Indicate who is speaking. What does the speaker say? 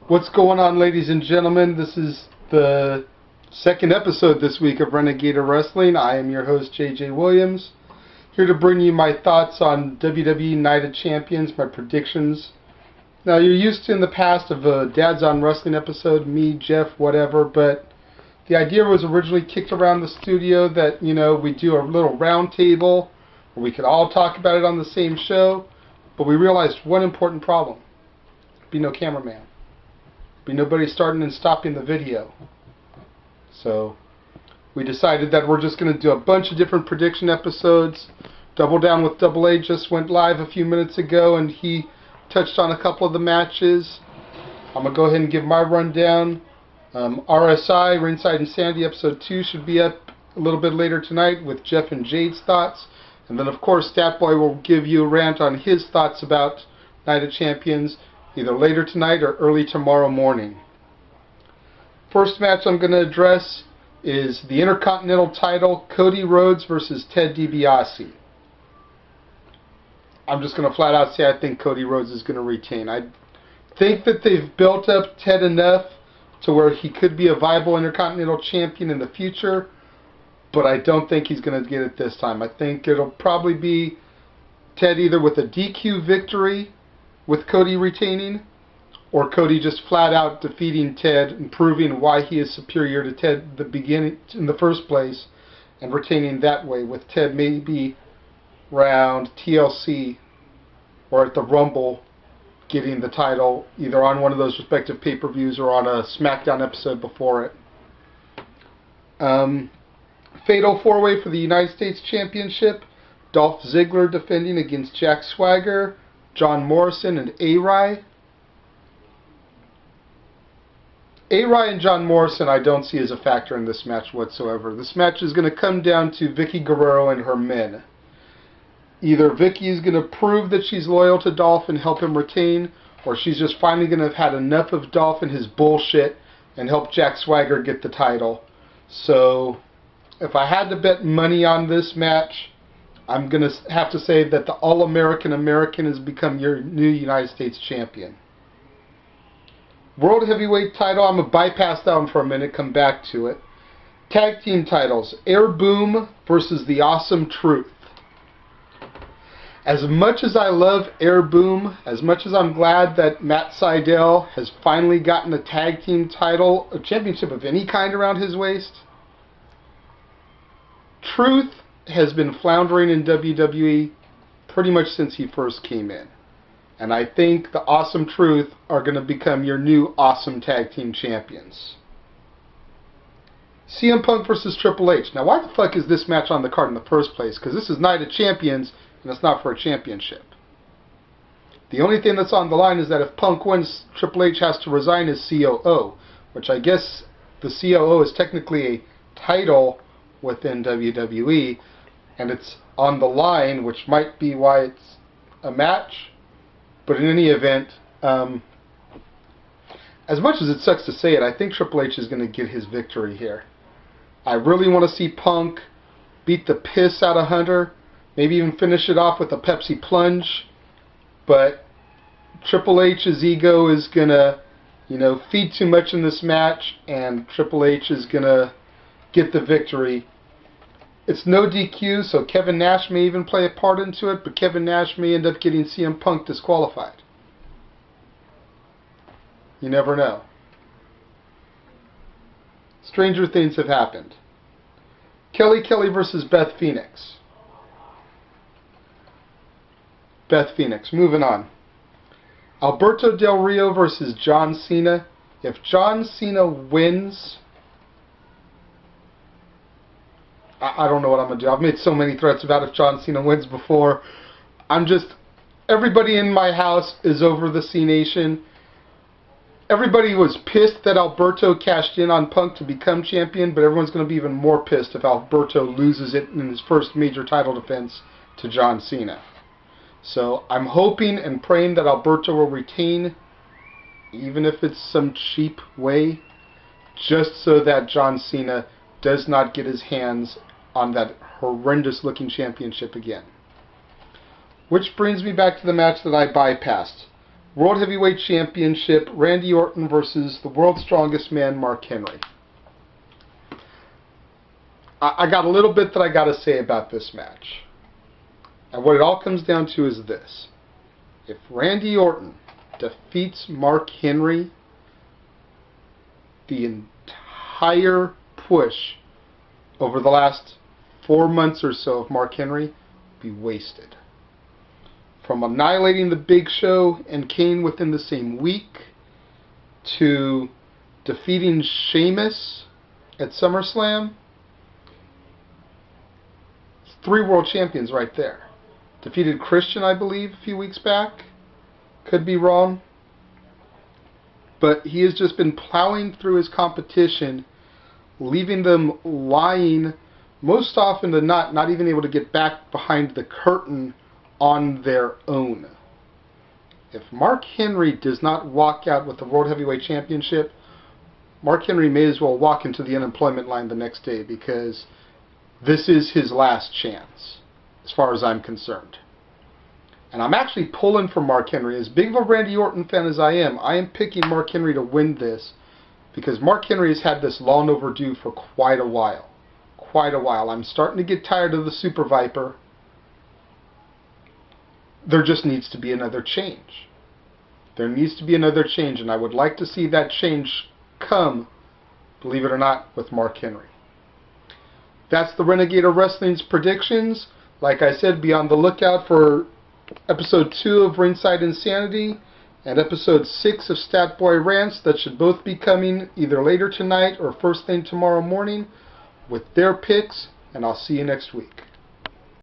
Speaker 1: What's going on, ladies and gentlemen? This is the second episode this week of Renegade Wrestling. I am your host, JJ Williams, here to bring you my thoughts on WWE Night of Champions, my predictions. Now, you're used to in the past of a Dad's on Wrestling episode, me, Jeff, whatever, but the idea was originally kicked around the studio that, we do a little round table where we could all talk about it on the same show, but we realized one important problem. Be no cameraman. Be nobody starting and stopping the video. So we decided that we're just going to do a bunch of different prediction episodes. Double Down with Double A just went live a few minutes ago, and he touched on a couple of the matches. I'm going to go ahead and give my rundown. RSI, Ringside Insanity, Episode 2 should be up a little bit later tonight with Jeff and Jade's thoughts. And then, of course, Statboy will give you a rant on his thoughts about Night of Champions either later tonight or early tomorrow morning. First match I'm going to address is the Intercontinental title, Cody Rhodes versus Ted DiBiase. I'm just going to flat out say I think Cody Rhodes is going to retain. I think that they've built up Ted enough to where he could be a viable Intercontinental champion in the future, but I don't think he's going to get it this time. I think it'll probably be Ted either with a DQ victory with Cody retaining, or Cody just flat out defeating Ted and proving why he is superior to Ted at the beginning in the first place, and retaining that way, with Ted maybe around TLC or at the Rumble getting the title either on one of those respective pay-per-views or on a SmackDown episode before it. Fatal 4-way for the United States Championship. Dolph Ziggler defending against Jack Swagger, John Morrison, and A-Rai. A-Rai and John Morrison I don't see as a factor in this match whatsoever. This match is going to come down to Vicky Guerrero and her men. Either Vicky is going to prove that she's loyal to Dolph and help him retain, or she's just finally going to have had enough of Dolph and his bullshit and help Jack Swagger get the title. So, if I had to bet money on this match, I'm going to have to say that the All-American American has become your new United States Champion. World Heavyweight title, I'm going to bypass that one for a minute, come back to it. Tag team titles, Air Boom versus The Awesome Truth. As much as I love Air Boom, as much as I'm glad that Matt Sydal has finally gotten a tag team title, a championship of any kind around his waist, Truth has been floundering in WWE pretty much since he first came in. And I think the Awesome Truth are going to become your new awesome tag team champions. CM Punk versus Triple H. Now, why the fuck is this match on the card in the first place? Because this is Night of Champions, and it's not for a championship. The only thing that's on the line is that if Punk wins, Triple H has to resign as COO, which I guess the COO is technically a title within WWE, and it's on the line, which might be why it's a match. But in any event, as much as it sucks to say it, I think Triple H is going to get his victory here. I really want to see Punk beat the piss out of Hunter, maybe even finish it off with a Pepsi plunge, but Triple H's ego is going to, feed too much in this match, and Triple H is going to get the victory. It's no DQ, so Kevin Nash may even play a part into it, but Kevin Nash may end up getting CM Punk disqualified. You never know. Stranger things have happened. Kelly versus Beth Phoenix. Beth Phoenix, moving on. Alberto Del Rio versus John Cena. If John Cena wins, I don't know what I'm going to do. I've made so many threats about if John Cena wins before. Everybody in my house is over the C Nation. Everybody was pissed that Alberto cashed in on Punk to become champion, but everyone's going to be even more pissed if Alberto loses it in his first major title defense to John Cena. So I'm hoping and praying that Alberto will retain, even if it's some cheap way, just so that John Cena does not get his hands on that horrendous looking championship again. Which brings me back to the match that I bypassed. World Heavyweight Championship, Randy Orton versus the world's strongest man, Mark Henry. I got a little bit that I got to say about this match. And what it all comes down to is this. If Randy Orton defeats Mark Henry, the entire push over the last 4 months or so of Mark Henry will be wasted. From annihilating the Big Show and Kane within the same week, to defeating Sheamus at SummerSlam, 3 world champions right there. Defeated Christian, I believe, a few weeks back. Could be wrong. But he has just been plowing through his competition, leaving them lying, most often than not even able to get back behind the curtain on their own. If Mark Henry does not walk out with the World Heavyweight Championship, Mark Henry may as well walk into the unemployment line the next day, because this is his last chance, as far as I'm concerned. And I'm actually pulling for Mark Henry. As big of a Randy Orton fan as I am picking Mark Henry to win this, because Mark Henry has had this long overdue for quite a while. Quite a while. I'm starting to get tired of the Super Viper. There just needs to be another change. There needs to be another change, and I would like to see that change come, believe it or not, with Mark Henry. That's the Renegade of Wrestling's predictions. Like I said, be on the lookout for Episode 2 of Ringside Insanity and Episode 6 of Stat Boy Rants. That should both be coming either later tonight or first thing tomorrow morning with their picks, and I'll see you next week.